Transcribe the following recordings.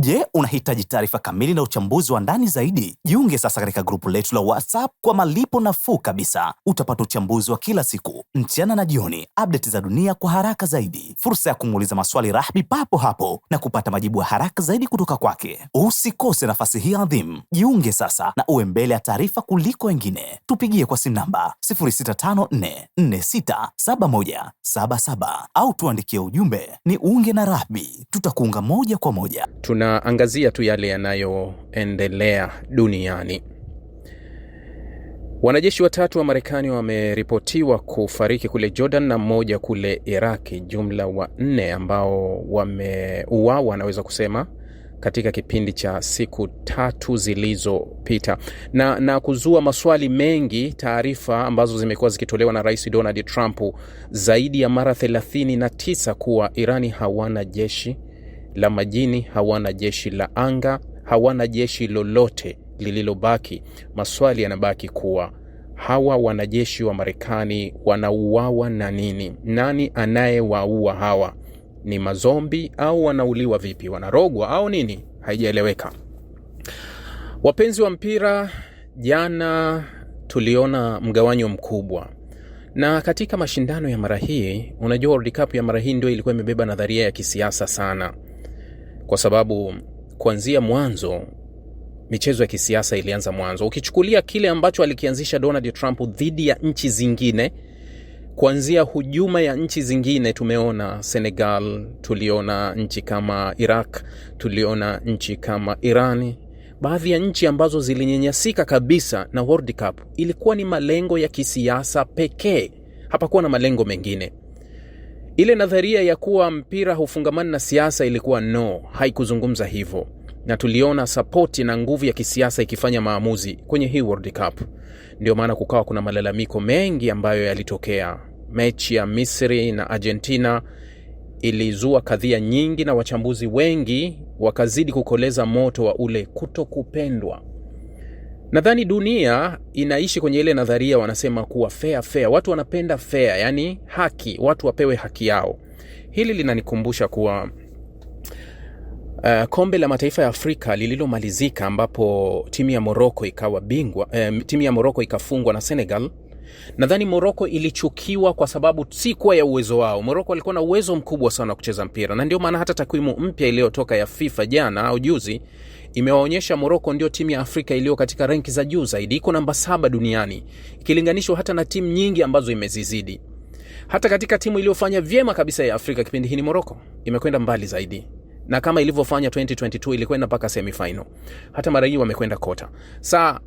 Je, unahitaji taarifa kamili na uchambuzi wa ndani zaidi? Jiunge sasa katika grupu letu la WhatsApp kwa malipo nafuu kabisa. Utapata uchambuzi wa kila siku, mchana na jioni, update za dunia kwa haraka zaidi, fursa ya kumuuliza maswali Rahby papo hapo na kupata majibu ya haraka zaidi kutoka kwake. Usikose nafasi hii adhimu. Jiunge sasa na uwe mbele ya taarifa kuliko wengine. Tupigie kwa simu namba 0654467177 au tuandikie ujumbe ni unge na Rahby. Tutakuunga moja kwa moja. Tunaangazia tu yale yanayoendelea duniani. Wanajeshi 3 wa Marekani wameripotiwa kufariki kule Jordan na 1 kule Iraki, jumla wa 4 ambao wameuawa, naweza kusema, katika kipindi cha siku 3 zilizopita, na kuzua maswali mengi. Taarifa ambazo zimekuwa zikitolewa na Rais Donald Trump zaidi ya mara 39 kuwa Irani hawana jeshi la majini, hawana jeshi la anga, hawana jeshi lolote lililobaki. Maswali yanabaki kuwa hawa wanajeshi wa Marekani wanauawa na nini? Nani anayewaua hawa? Ni mazombi au wanauliwa vipi? Wanarogwa au nini? Haijaeleweka. Wapenzi wa mpira, jana tuliona mgawanyo mkubwa. Na katika mashindano ya mara hii, unajua World Cup ya mara hii ndio ilikuwa imebeba nadharia ya kisiasa sana. Kwa sababu kuanzia mwanzo michezo ya kisiasa ilianza mwanzo. Ukichukulia kile ambacho alikianzisha Donald Trump dhidi ya nchi zingine, kuanzia hujuma ya nchi zingine, tumeona Senegal, tuliona nchi kama Iraq, tuliona nchi kama Iran, baadhi ya nchi ambazo zilinyenyasika kabisa na World Cup. Ilikuwa ni malengo ya kisiasa pekee, hapakuwa na malengo mengine. Ile nadharia ya kuwa mpira hufungamani na siasa ilikuwa haikuzungumza hivyo. Na tuliona support na nguvu ya kisiasa ikifanya maamuzi kwenye hii World Cup. Ndio maana kukawa kuna malalamiko mengi ambayo yalitokea. Mechi ya Misri na Argentina ilizua kadhia nyingi, na wachambuzi wengi wakazidi kukoleza moto wa ule kutokupendwa. Nadhani dunia inaishi kwenye ile nadharia, wanasema kuwa fair. Watu wanapenda fair, yani haki, watu wapewe haki yao. Hili linanikumbusha kuwa kombe la mataifa ya Afrika lililomalizika, ambapo timu ya Morocco ikawa bingwa, timu ya Morocco ikafungwa na Senegal. Nadhani Morocco ilichukiwa kwa sababu si kwa ya uwezo wao. Morocco walikuwa na uwezo mkubwa sana kucheza mpira, na ndio maana hata takwimu mpya iliyotoka ya FIFA jana au juzi imewaonyesha Morocco ndio timu ya Afrika iliyo katika ranki za juu zaidi, iko namba 7 duniani ikilinganishwa hata na timu nyingi ambazo imezizidi. Hata katika timu iliyofanya vyema kabisa ya Afrika kipindi hii ni Morocco, imekwenda mbali zaidi. Na kama ilivyofanya 2022 ilikwenda mpaka semifinal. Hata mara hii wamekwenda quarter.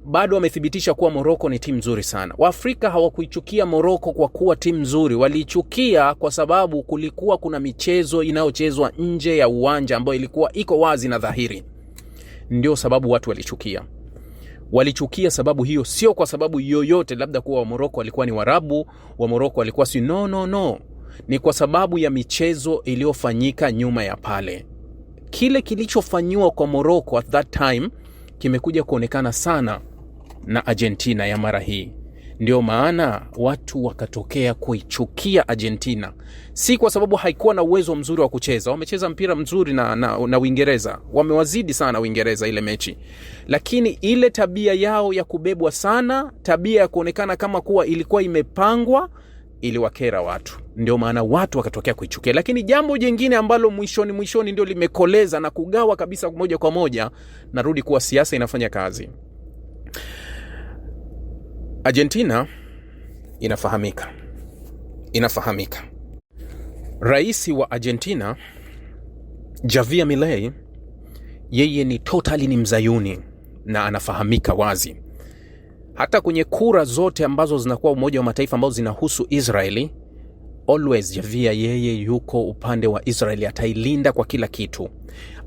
Bado wamethibitisha kuwa Morocco ni timu nzuri sana. Waafrika hawakuichukia Morocco kwa kuwa timu nzuri, waliichukia kwa sababu kulikuwa kuna michezo inayochezwa nje ya uwanja ambayo ilikuwa iko wazi na dhahiri. Ndio sababu watu walichukia. Walichukia sababu hiyo, sio kwa sababu yoyote labda kuwa wa Morocco walikuwa ni Waarabu, wa Morocco walikuwa si no. Ni kwa sababu ya michezo iliyofanyika nyuma ya pale. Kile kilichofanywa kwa Morocco at that time kimekuja kuonekana sana na Argentina ya mara hii. Ndio maana watu wakatokea kuichukia Argentina. Si kwa sababu haikuwa na uwezo mzuri wa kucheza. Wamecheza mpira mzuri na Uingereza. Wamewazidi sana Uingereza ile mechi. Lakini ile tabia yao ya kubebwa sana, tabia ya kuonekana kama kuwa ilikuwa imepangwa, iliwakera watu. Ndio maana watu wakatokea kuichukia. Lakini jambo jingine ambalo mwishoni ndio limekoleza na kugawa kabisa moja kwa moja, narudi kuwa siasa inafanya kazi. Argentina inafahamika. Rais wa Argentina Javier Milei, yeye ni totally ni mzayuni na anafahamika wazi. Hata kwenye kura zote ambazo zinakuwa Umoja wa Mataifa ambazo zinahusu Israeli, always Javier yeye yuko upande wa Israeli, atailinda kwa kila kitu.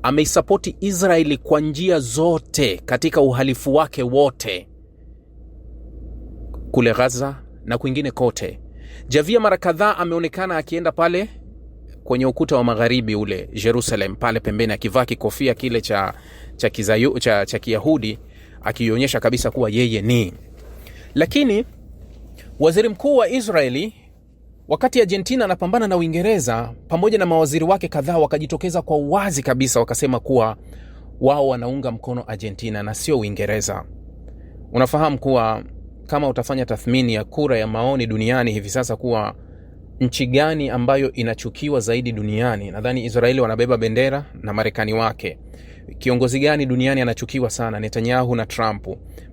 Ameisupporti Israeli kwa njia zote katika uhalifu wake wote kule Gaza na kwingine kote. Javier mara kadhaa ameonekana akienda pale kwenye ukuta wa magharibi ule Jerusalem, pale pembeni akivaa kikofia kile cha Kiyahudi, akionyesha kabisa kuwa yeye ni. Lakini waziri mkuu wa Israeli, wakati Argentina anapambana na Uingereza, pamoja na mawaziri wake kadhaa wakajitokeza kwa wazi kabisa wakasema kuwa wao wanaunga mkono Argentina na sio Uingereza. Unafahamu kuwa kama utafanya tathmini ya kura ya maoni duniani hivi sasa, kuwa nchi gani ambayo inachukiwa zaidi duniani, nadhani Israeli wanabeba bendera na Marekani wake. Kiongozi gani duniani anachukiwa sana? Netanyahu na Trump.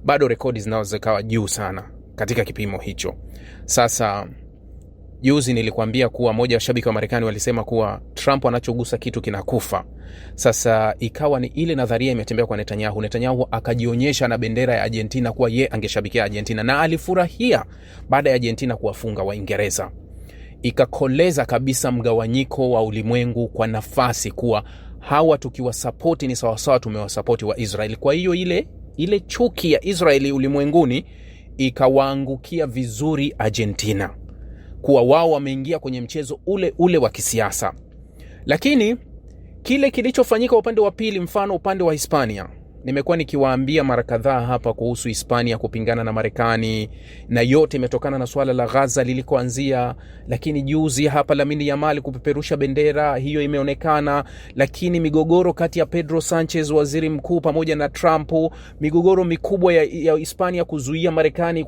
Bado rekodi zinaweza kawa juu sana katika kipimo hicho. Sasa juzi nilikwambia kuwa moja wa shabiki wa Marekani walisema kuwa Trump anachogusa kitu kinakufa. Sasa ikawa ni ile nadharia imetembea kwa Netanyahu. Netanyahu akajionyesha na bendera ya Argentina kuwa ye angeshabikia Argentina, na alifurahia baada ya Argentina kuwafunga Waingereza. Ikakoleza kabisa mgawanyiko wa ulimwengu kwa nafasi kuwa hawa tukiwasapoti ni sawasawa tumewasapoti wa Israeli. Kwa hiyo ile chuki ya Israeli ulimwenguni ikawaangukia vizuri Argentina, kuwa wao wameingia kwenye mchezo ule wa kisiasa. Lakini kile kilichofanyika upande wa pili, mfano upande wa Hispania, nimekuwa nikiwaambia mara kadhaa hapa kuhusu Hispania kupingana na Marekani, na yote imetokana na swala la Gaza lilikoanzia. Lakini juzi hapa Lamine Yamal kupeperusha bendera hiyo imeonekana. Lakini migogoro kati ya Pedro Sanchez waziri mkuu pamoja na Trump, migogoro mikubwa ya Hispania kuzuia Marekani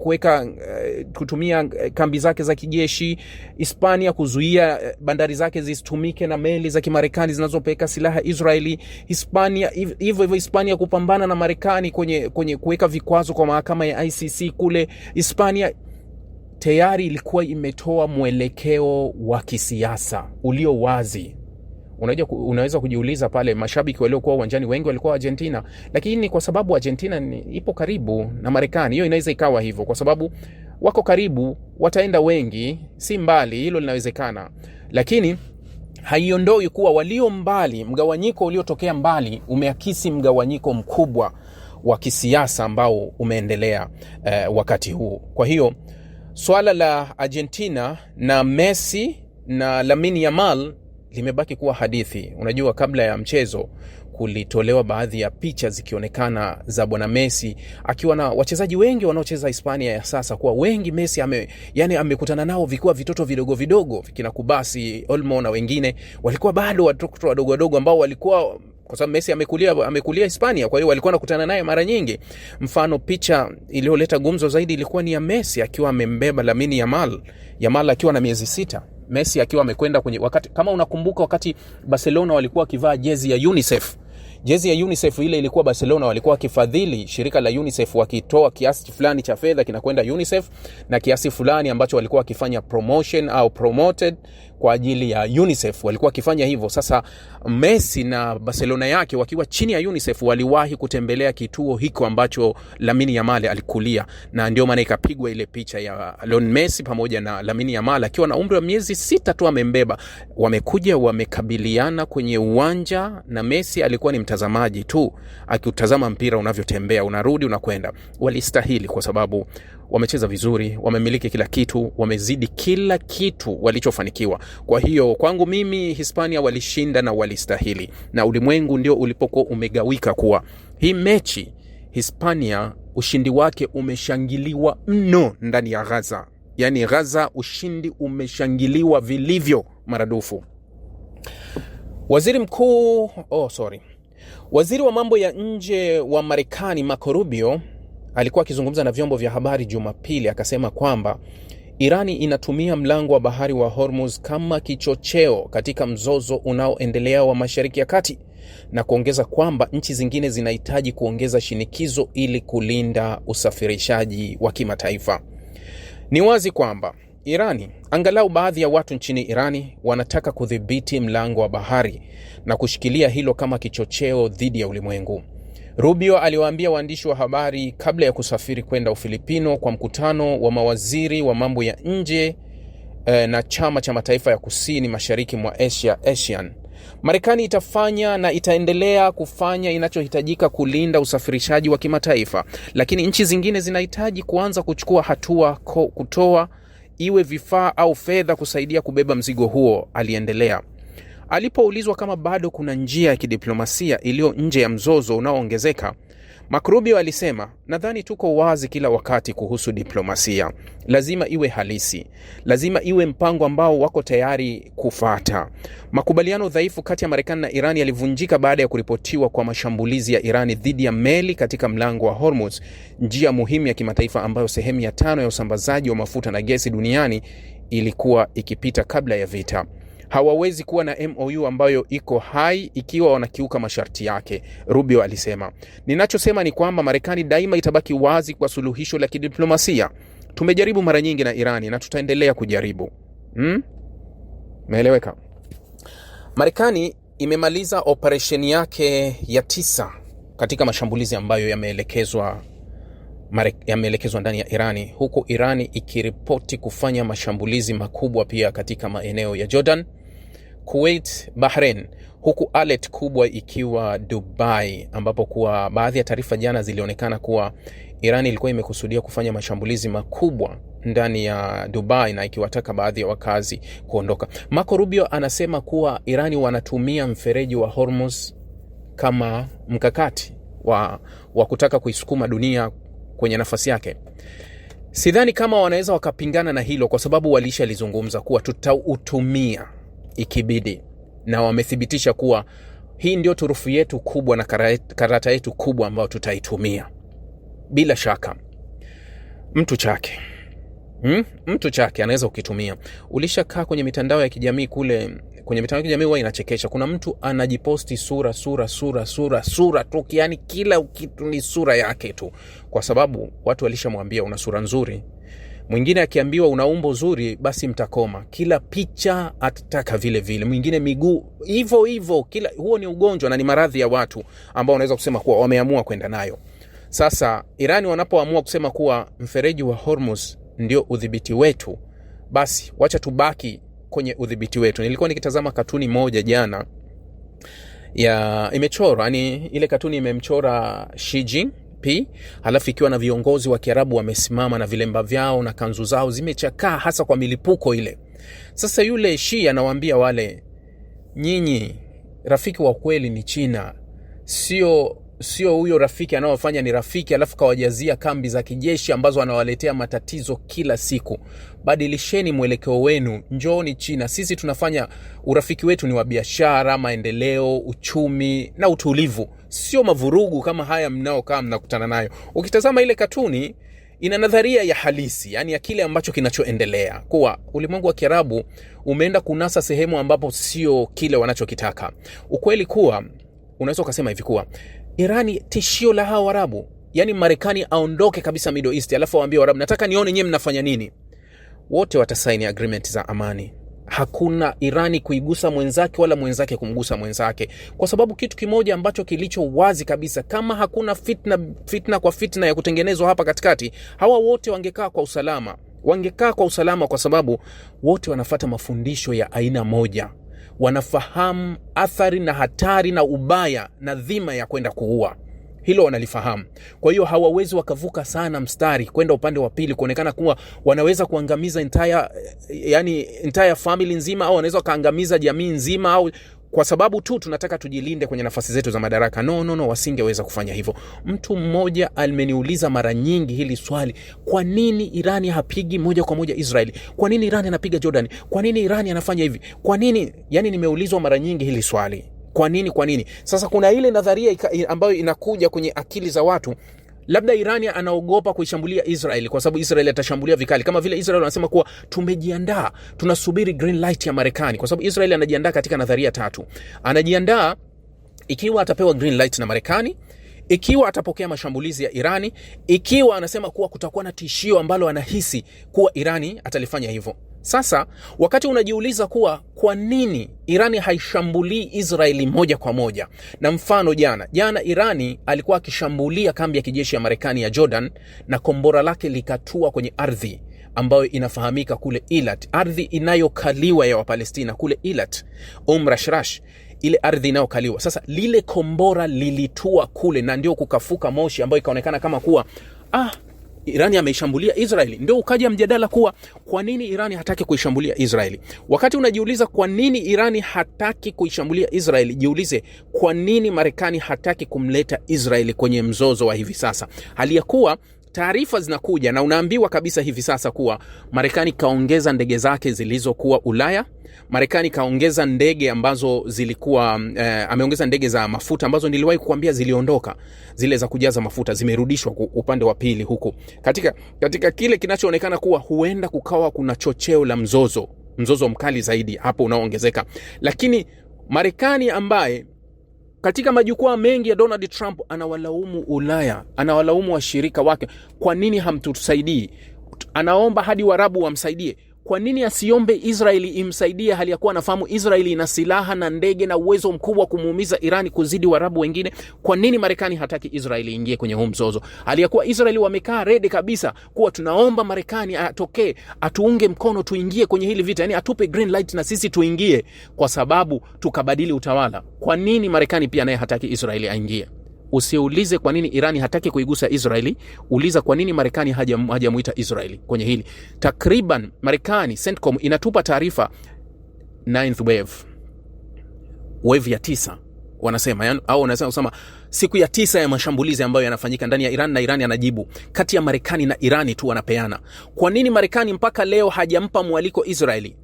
kutumia kambi zake za kijeshi, Hispania kuzuia bandari zake zisitumike na meli za Kimarekani zinazopeleka silaha Israeli, Hispania hivyo Hispania kupambana na Marekani kwenye kuweka vikwazo kwa mahakama ya ICC kule Hispania. Tayari ilikuwa imetoa mwelekeo wa kisiasa ulio wazi. Unaweza kujiuliza pale, mashabiki waliokuwa uwanjani wengi walikuwa Argentina, lakini kwa sababu Argentina ipo karibu na Marekani, hiyo inaweza ikawa hivyo. Kwa sababu wako karibu, wataenda wengi, si mbali, hilo linawezekana. Lakini haiondoi kuwa walio mbali, mgawanyiko uliotokea mbali umeakisi mgawanyiko mkubwa wa kisiasa ambao umeendelea wakati huu. Kwa hiyo swala la Argentina na Messi na Lamine Yamal limebaki kuwa hadithi. Unajua, kabla ya mchezo kulitolewa baadhi ya picha zikionekana za bwana Messi akiwa na wachezaji wengi wanaocheza Hispania ya sasa, kuwa wengi Messi amekutana nao vikuwa vitoto vidogo kina Kubasi, Olmo na wengine walikuwa bado watoto wadogo ambao walikuwa, kwa sababu Messi amekulia Hispania, kwa hiyo walikuwa nakutana naye mara nyingi. Mfano, picha iliyoleta gumzo zaidi ilikuwa ni ya Messi akiwa amembeba Lamine Yamal akiwa na miezi 6. Messi akiwa amekwenda kwenye wakati, kama unakumbuka, wakati Barcelona walikuwa wakivaa jezi ya UNICEF. Jezi ya UNICEF ile ilikuwa Barcelona walikuwa wakifadhili shirika la UNICEF, wakitoa kiasi fulani cha fedha kinakwenda UNICEF na kiasi fulani ambacho walikuwa wakifanya promotion au promoted kwa ajili ya UNICEF, walikuwa wakifanya hivyo. Sasa Messi na Barcelona yake wakiwa chini ya UNICEF waliwahi kutembelea kituo hiko ambacho Lamine Yamal alikulia, na ndio maana ikapigwa ile picha ya Lionel Messi pamoja na Lamine Yamal akiwa na umri wa miezi 6 tu amembeba. Wamekuja wamekabiliana kwenye uwanja, na Messi alikuwa ni mtazamaji tu akiutazama mpira unavyotembea, unarudi unakwenda. Walistahili kwa sababu wamecheza vizuri, wamemiliki kila kitu, wamezidi kila kitu walichofanikiwa. Kwa hiyo kwangu mimi Hispania walishinda na walistahili, na ulimwengu ndio ulipokuwa umegawika kuwa hii mechi Hispania ushindi wake umeshangiliwa mno ndani ya Gaza. Yani Gaza ushindi umeshangiliwa vilivyo maradufu. Waziri wa mambo ya nje wa Marekani Marco Rubio alikuwa akizungumza na vyombo vya habari Jumapili, akasema kwamba Irani inatumia mlango wa bahari wa Hormuz kama kichocheo katika mzozo unaoendelea wa Mashariki ya Kati, na kuongeza kwamba nchi zingine zinahitaji kuongeza shinikizo ili kulinda usafirishaji wa kimataifa. Ni wazi kwamba Irani, angalau baadhi ya watu nchini Irani, wanataka kudhibiti mlango wa bahari na kushikilia hilo kama kichocheo dhidi ya ulimwengu. Rubio aliwaambia waandishi wa habari kabla ya kusafiri kwenda Ufilipino kwa mkutano wa mawaziri wa mambo ya nje na chama cha mataifa ya kusini mashariki mwa Asia, ASEAN. Marekani itafanya na itaendelea kufanya inachohitajika kulinda usafirishaji wa kimataifa, lakini nchi zingine zinahitaji kuanza kuchukua hatua kutoa iwe vifaa au fedha kusaidia kubeba mzigo huo, aliendelea. Alipoulizwa kama bado kuna njia ya kidiplomasia iliyo nje ya mzozo unaoongezeka, Marco Rubio alisema, nadhani tuko wazi kila wakati kuhusu diplomasia. Lazima iwe halisi. Lazima iwe mpango ambao wako tayari kufata. Makubaliano dhaifu kati ya Marekani na Irani yalivunjika baada ya kuripotiwa kwa mashambulizi ya Irani dhidi ya meli katika mlango wa Hormuz, njia muhimu ya kimataifa ambayo sehemu ya 5 ya usambazaji wa mafuta na gesi duniani ilikuwa ikipita kabla ya vita. Hawawezi kuwa na MOU ambayo iko hai ikiwa wanakiuka masharti yake, Rubio alisema. Ninachosema ni kwamba Marekani daima itabaki wazi kwa suluhisho la kidiplomasia. Tumejaribu mara nyingi na Irani na tutaendelea kujaribu. Meeleweka? Marekani imemaliza operesheni yake ya 9 katika mashambulizi ambayo yameelekezwa ndani ya Irani, huku Irani ikiripoti kufanya mashambulizi makubwa pia katika maeneo ya Jordan, Kuwait, Bahrain, huku alert kubwa ikiwa Dubai, ambapo kwa baadhi ya taarifa jana zilionekana kuwa Irani ilikuwa imekusudia kufanya mashambulizi makubwa ndani ya Dubai na ikiwataka baadhi ya wakazi kuondoka. Marco Rubio anasema kuwa Irani wanatumia mfereji wa Hormuz kama mkakati wa kutaka kuisukuma dunia kwenye nafasi yake. Sidhani kama wanaweza wakapingana na hilo, kwa sababu walishalizungumza kuwa tutautumia ikibidi, na wamethibitisha kuwa hii ndio turufu yetu kubwa na karata yetu kubwa ambayo tutaitumia. Bila shaka mtu chake anaweza ukitumia. Ulishakaa kwenye mitandao ya kijamii kule, kwenye mitandao ya kijamii huwa inachekesha. Kuna mtu anajiposti sura tu, yani kila kitu ni sura yake tu, kwa sababu watu walishamwambia una sura nzuri. Mwingine akiambiwa una umbo zuri, basi mtakoma. Kila picha atataka vile vile. Mwingine miguu hivyo. Huo ni ugonjwa na ni maradhi ya watu ambao wanaweza kusema kuwa wameamua kwenda nayo. Sasa Irani wanapoamua kusema kuwa mfereji wa Hormuz ndio udhibiti wetu, basi wacha tubaki kwenye udhibiti wetu. Nilikuwa nikitazama katuni moja jana ya imechorwa, yani ile katuni imemchora Xi Jinping, halafu ikiwa na viongozi wa Kiarabu wamesimama na vilemba vyao na kanzu zao zimechakaa hasa kwa milipuko ile. Sasa yule Xi anawaambia wale, nyinyi rafiki wa kweli ni China, sio huyo rafiki anaofanya ni rafiki alafu kawajazia kambi za kijeshi ambazo anawaletea matatizo kila siku. Badilisheni mwelekeo wenu, njooni China. Sisi tunafanya urafiki wetu ni wa biashara, maendeleo, uchumi na utulivu, sio mavurugu kama haya mnaokaa mnakutana nayo. Ukitazama ile katuni ina nadharia ya halisi, yani ya kile ambacho kinachoendelea, kuwa ulimwengu wa Kiarabu umeenda kunasa sehemu ambapo sio kile wanachokitaka. Ukweli kuwa unaweza kusema hivi kuwa Irani tishio la hao Waarabu, yani Marekani aondoke kabisa Middle East alafu waambie Waarabu, nataka nione nyewe mnafanya nini. Wote watasaini agreement za amani. Hakuna Irani kuigusa mwenzake wala mwenzake kumgusa mwenzake, kwa sababu kitu kimoja ambacho kilicho wazi kabisa, kama hakuna fitna kwa fitna ya kutengenezwa hapa katikati, hawa wote wangekaa kwa usalama, kwa sababu wote wanafuata mafundisho ya aina moja. Wanafahamu athari na hatari na ubaya na dhima ya kwenda kuua. Hilo wanalifahamu. Kwa hiyo hawawezi wakavuka sana mstari kwenda upande wa pili kuonekana kuwa wanaweza kuangamiza entire family nzima, au wanaweza kaangamiza jamii nzima, au kwa sababu tu tunataka tujilinde kwenye nafasi zetu za madaraka. No, wasingeweza kufanya hivyo. Mtu mmoja ameniuliza mara nyingi hili swali, kwa nini Irani hapigi moja kwa moja Israeli? Kwa nini Irani anapiga Jordan? Kwa nini Irani anafanya hivi? Kwa nini? Yani nimeulizwa mara nyingi hili swali. Kwa nini? Sasa kuna ile nadharia ambayo inakuja kwenye akili za watu, labda Irani anaogopa kuishambulia Israeli kwa sababu Israeli atashambulia vikali, kama vile Israeli wanasema kuwa tumejiandaa, tunasubiri green light ya Marekani, kwa sababu Israeli anajiandaa katika nadharia 3. Anajiandaa ikiwa atapewa green light na Marekani, ikiwa atapokea mashambulizi ya Irani, ikiwa anasema kuwa kutakuwa na tishio ambalo anahisi kuwa Irani atalifanya hivyo. Sasa wakati unajiuliza kuwa kwa nini Irani haishambulii Israeli moja kwa moja, na mfano jana Irani alikuwa akishambulia kambi ya kijeshi ya Marekani ya Jordan, na kombora lake likatua kwenye ardhi ambayo inafahamika kule Eilat, ardhi inayokaliwa ya Wapalestina kule Eilat, Rashrash, ile ardhi inayokaliwa. Sasa lile kombora lilitua kule na ndio kukafuka moshi ambayo ikaonekana kama kuwa Irani ameishambulia Israeli. Ndio ukaja mjadala kuwa kwa nini Irani hataki kuishambulia Israeli. Wakati unajiuliza kwa nini Irani hataki kuishambulia Israeli, jiulize kwa nini Marekani hataki kumleta Israeli kwenye mzozo wa hivi sasa. Hali ya kuwa taarifa zinakuja na unaambiwa kabisa hivi sasa kuwa Marekani kaongeza ndege zake zilizokuwa Ulaya. Marekani kaongeza ndege ambazo zilikuwa ameongeza ndege za mafuta ambazo niliwahi kukuambia ziliondoka, zile za kujaza mafuta zimerudishwa upande wa pili huko. Katika kile kinachoonekana kuwa huenda kukawa kuna chocheo la mzozo mkali zaidi hapo unaoongezeka. Lakini Marekani ambaye katika majukwaa mengi ya Donald Trump anawalaumu Ulaya, anawalaumu washirika wake, kwa nini hamtusaidii? Anaomba hadi Waarabu wamsaidie. Kwa nini asiombe Israeli imsaidie hali ya kuwa anafahamu Israeli ina silaha na ndege na uwezo mkubwa kumuumiza Irani kuzidi Waarabu wengine? Kwa nini Marekani hataki Israeli ingie kwenye huu mzozo? Hali ya kuwa Israeli wamekaa rede kabisa kuwa tunaomba Marekani atokee, atuunge mkono tuingie kwenye hili vita. Yani atupe green light na sisi tuingie kwa sababu tukabadili utawala. Kwa nini Marekani pia naye hataki Israeli aingie? Usiulize kwa nini Irani hataki kuigusa Israeli, uliza kwa nini Marekani hajamuita Israeli kwenye hili. Takriban Marekani CENTCOM inatupa taarifa 9th wave ya 9 wanasema, au wanasema siku ya 9 ya mashambulizi ambayo yanafanyika ndani ya Iran na Irani anajibu. Kati ya Marekani na Irani tu wanapeana. Kwa nini Marekani mpaka leo hajampa mwaliko Israeli?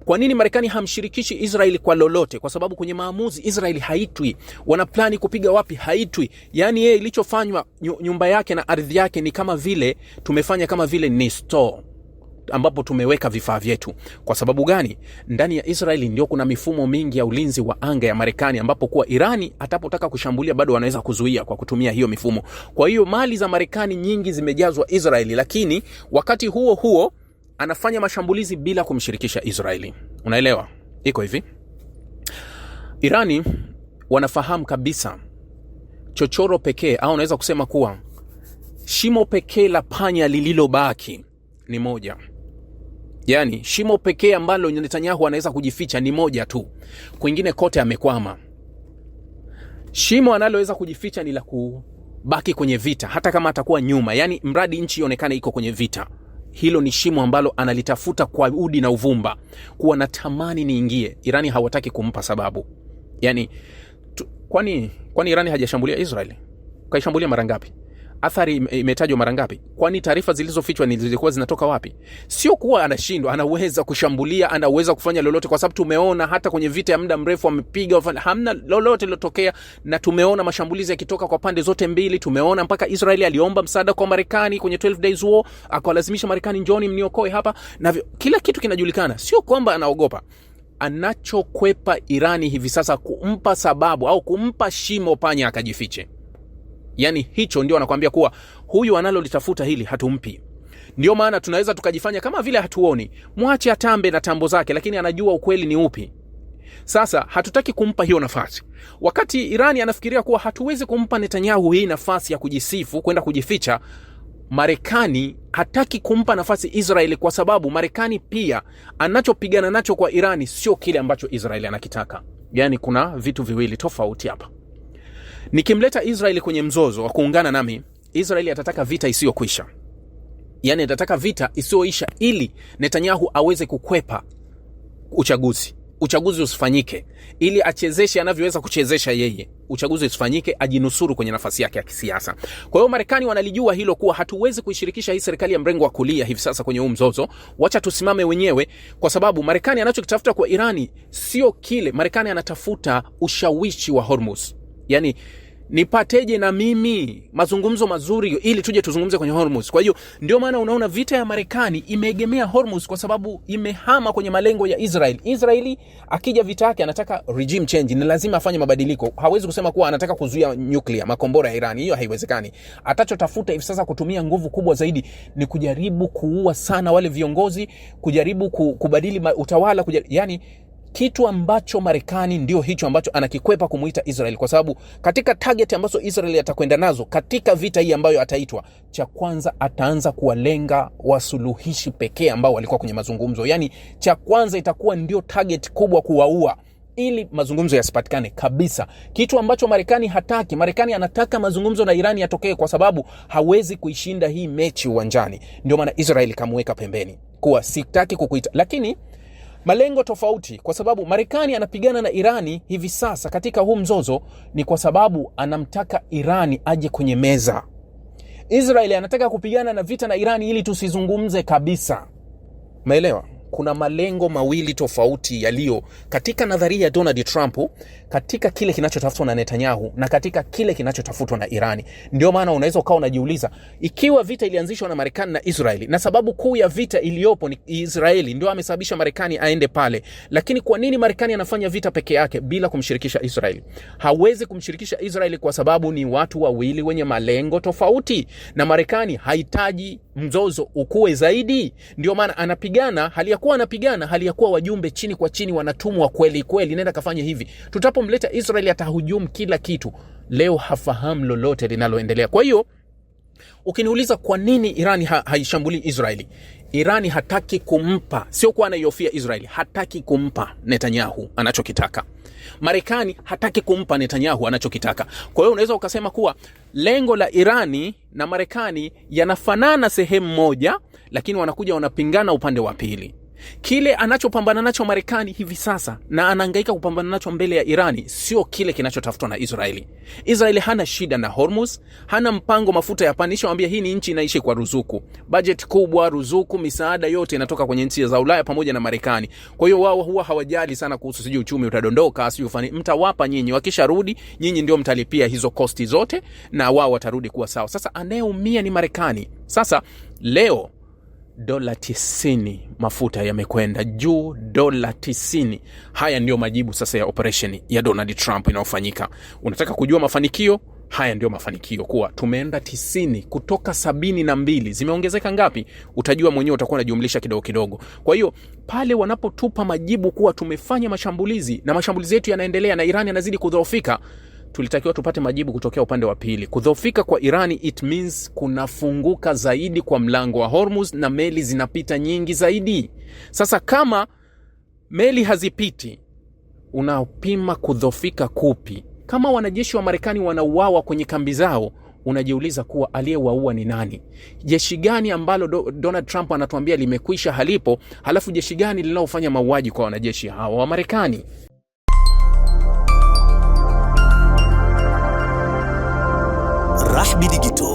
Kwa nini Marekani hamshirikishi Israeli kwa lolote? Kwa sababu kwenye maamuzi Israeli haitwi. Wana plani kupiga wapi? Haitwi. Yani yeye ilichofanywa nyumba yake na ardhi yake ni kama vile tumefanya kama vile ni store ambapo tumeweka vifaa vyetu. Kwa sababu gani? Ndani ya Israeli ndio kuna mifumo mingi ya ulinzi wa anga ya Marekani ambapo kwa Irani atapotaka kushambulia bado wanaweza kuzuia kwa kutumia hiyo mifumo. Kwa hiyo mali za Marekani nyingi zimejazwa Israeli, lakini wakati huo huo anafanya mashambulizi bila kumshirikisha Israeli. Unaelewa? Iko hivi. Irani wanafahamu kabisa chochoro pekee, au unaweza kusema kuwa shimo pekee la panya lililobaki ni moja. Yani shimo pekee ambalo Netanyahu anaweza kujificha ni moja tu. Kwingine kote amekwama. Shimo analoweza kujificha ni la kubaki kwenye vita hata kama atakuwa nyuma. Yani mradi nchi ionekane iko kwenye vita. Hilo ni shimo ambalo analitafuta kwa udi na uvumba. Kuwa natamani niingie. Irani hawataki kumpa sababu. Yani kwani Irani hajashambulia Israeli? Kaishambulia mara ngapi? Athari imetajwa mara ngapi? Kwani taarifa zilizofichwa zilikuwa zinatoka wapi? Sio kuwa anashindwa, anaweza kushambulia, anaweza kufanya lolote, kwa sababu tumeona hata kwenye vita ya muda mrefu amepiga, hamna lolote lilotokea, na tumeona mashambulizi yakitoka kwa pande zote mbili. Tumeona mpaka Israeli aliomba msaada kwa Marekani kwenye 12 days war, akawalazimisha Marekani, njoni mniokoe hapa, na kila kitu kinajulikana. Sio kwamba anaogopa. Anachokwepa Irani hivi sasa kumpa sababu au kumpa shimo panya akajifiche. Yani hicho ndio anakuambia kuwa huyu analolitafuta hili hatumpi. Ndio maana tunaweza tukajifanya kama vile hatuoni. Mwache atambe na tambo zake, lakini anajua ukweli ni upi. Sasa hatutaki kumpa hiyo nafasi. Wakati Irani anafikiria kuwa hatuwezi kumpa Netanyahu hii nafasi ya kujisifu, kwenda kujificha, Marekani hataki kumpa nafasi Israeli, kwa sababu Marekani pia anachopigana nacho kwa Irani sio kile ambacho Israeli anakitaka. Yani kuna vitu viwili tofauti hapa. Nikimleta Israeli kwenye mzozo wa kuungana nami, Israeli atataka vita isiyokwisha. Yani atataka vita isiyoisha ili Netanyahu aweze kukwepa uchaguzi usifanyike, ili achezeshe anavyoweza kuchezesha yeye. Uchaguzi usifanyike, ajinusuru kwenye nafasi yake ya kisiasa. Kwa hiyo Marekani wanalijua hilo kuwa hatuwezi kuishirikisha hii serikali ya mrengo wa kulia hivi sasa kwenye huu mzozo. Wacha tusimame wenyewe, kwa sababu Marekani anachokitafuta kwa Irani sio kile. Marekani anatafuta ushawishi wa Hormuz. Yani nipateje na mimi mazungumzo mazuri ili tuje tuzungumze kwenye Hormuz. Kwa hiyo ndio maana unaona vita ya Marekani imeegemea Hormuz, kwa sababu imehama kwenye malengo ya Israeli. Israeli akija vita yake anataka regime change, ni lazima afanye mabadiliko. Hawezi kusema kuwa anataka kuzuia nuclear, makombora ya Irani. Hiyo haiwezekani. Atachotafuta hivi sasa kutumia nguvu kubwa zaidi ni kujaribu kuua sana wale viongozi, kujaribu kubadili utawala, yani kitu ambacho Marekani ndio hicho ambacho anakikwepa kumuita Israel, kwa sababu katika target ambazo Israel atakwenda nazo katika vita hii ambayo ataitwa, cha kwanza ataanza kuwalenga wasuluhishi pekee ambao walikuwa kwenye mazungumzo. Yani cha kwanza itakuwa ndio target kubwa kuwaua, ili mazungumzo yasipatikane kabisa, kitu ambacho Marekani hataki. Marekani anataka mazungumzo na Irani yatokee kwa sababu hawezi kuishinda hii mechi uwanjani. Ndio maana Israel kamweka pembeni kuwa sitaki kukuita, lakini malengo tofauti, kwa sababu Marekani anapigana na Irani hivi sasa katika huu mzozo ni kwa sababu anamtaka Irani aje kwenye meza. Israel anataka kupigana na vita na Irani ili tusizungumze kabisa. Maelewa? Kuna malengo mawili tofauti yaliyo katika nadharia ya Donald Trump, katika kile kinachotafutwa na Netanyahu na katika kile kinachotafutwa na Irani. Ndio maana unaweza ukawa unajiuliza, ikiwa vita ilianzishwa na Marekani na Israeli, na sababu kuu ya vita iliyopo ni Israeli ndio amesababisha Marekani aende pale, lakini kwa nini Marekani anafanya vita peke yake bila kumshirikisha Israeli? Hawezi kumshirikisha Israeli kwa sababu ni watu wawili wenye malengo tofauti, na Marekani hahitaji mzozo ukue zaidi. Ndio maana anapigana hali ya kuwa wajumbe chini kwa chini wanatumwa kweli kweli, nenda kafanye hivi. Tutapomleta Israeli atahujumu kila kitu. Leo hafahamu lolote linaloendelea. Kwa hiyo ukiniuliza kwa nini Irani haishambuli Israeli, Irani hataki kumpa, sio kwa anayofia Israeli, hataki kumpa Netanyahu anachokitaka. Marekani hataki kumpa Netanyahu anachokitaka. Kwa hiyo unaweza ukasema kuwa lengo la Irani na Marekani yanafanana sehemu moja, lakini wanakuja wanapingana upande wa pili. Kile anachopambana nacho Marekani hivi sasa na anahangaika kupambana nacho mbele ya Irani sio kile kinachotafutwa na Israeli. Israeli hana shida na Hormuz, hana mpango mafuta ya panisha, waambia hii ni nchi inaishi kwa ruzuku. Budget kubwa, ruzuku, misaada yote inatoka kwenye nchi za Ulaya pamoja na Marekani. Kwa hiyo wao huwa hawajali sana kuhusu sijui uchumi utadondoka, sijui ufani, mtawapa nyinyi, wakisharudi nyinyi ndio mtalipia hizo kosti zote na wao watarudi kuwa sawa. Sasa anayeumia ni Marekani. Sasa leo $90 mafuta yamekwenda juu, $90. Haya ndio majibu sasa ya operation ya Donald Trump inayofanyika. Unataka kujua mafanikio? Haya ndio mafanikio, kuwa tumeenda 90 kutoka 72. Zimeongezeka ngapi? Utajua mwenyewe, utakuwa unajumlisha kidogo kidogo. Kwa hiyo pale wanapotupa majibu kuwa tumefanya mashambulizi na mashambulizi yetu yanaendelea na Irani yanazidi kudhoofika, tulitakiwa tupate majibu kutokea upande wa pili. Kudhoofika kwa Irani it means kunafunguka zaidi kwa mlango wa Hormuz na meli zinapita nyingi zaidi. Sasa kama meli hazipiti, unapima kudhoofika kupi? Kama wanajeshi wa Marekani wanauawa kwenye kambi zao, unajiuliza kuwa aliyewaua ni nani? Jeshi gani ambalo Donald Trump anatuambia limekwisha halipo, halafu jeshi gani linalofanya mauaji kwa wanajeshi hawa wa Marekani? Rahby Digital,